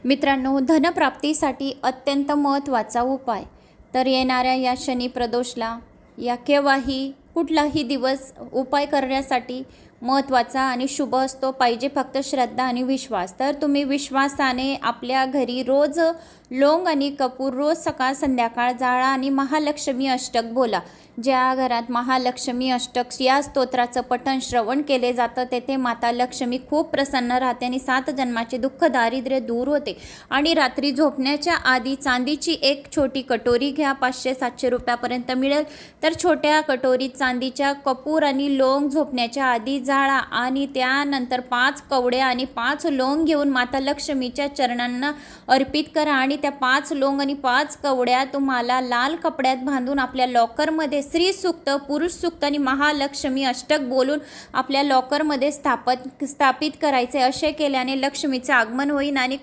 मित्रांनो, धनप्राप्तीसाठी अत्यंत महत्त्वाचा उपाय. तर येणाऱ्या या शनी प्रदोषला या केव्हाही कुठलाही दिवस उपाय करण्यासाठी महत्त्वाचा आणि शुभ असतो. पाहिजे फक्त श्रद्धा आणि विश्वास. तर तुम्ही विश्वासाने आपल्या घरी रोज लौंग आणि कपूर रोज सकाळ संध्याकाळ जाळा आणि महालक्ष्मी अष्टक बोला. ज्या घरात महालक्ष्मी अष्टक या स्तोत्राचं पठण श्रवण केले जातं तेथे माता लक्ष्मी खूप प्रसन्न राहते आणि 7 जन्माचे दुःख दारिद्र्य दूर होते. आणि रात्री झोपण्याच्या आधी चांदीची एक छोटी कटोरी घ्या. 500-700 रुपयापर्यंत मिळेल. तर छोट्या कटोरीत चांदीच्या कपूर आणि लौंग झोपण्याच्या आधी जाळा आणि त्यानंतर 5 कवड्या आणि 5 लौंग घेऊन माता लक्ष्मीच्या चरणांना अर्पित करा. आणि त्या 5 लौंग आणि 5 कवड्या तुम्हाला लाल कपड्यात बांधून आपल्या लॉकरमध्ये स्त्री सूक्त, पुरुष सूक्त आणि महालक्ष्मी अष्टक बोलून आपल्या लॉकरमध्ये स्थापित करायचे. असे केल्याने लक्ष्मीचे आगमन होईल आणि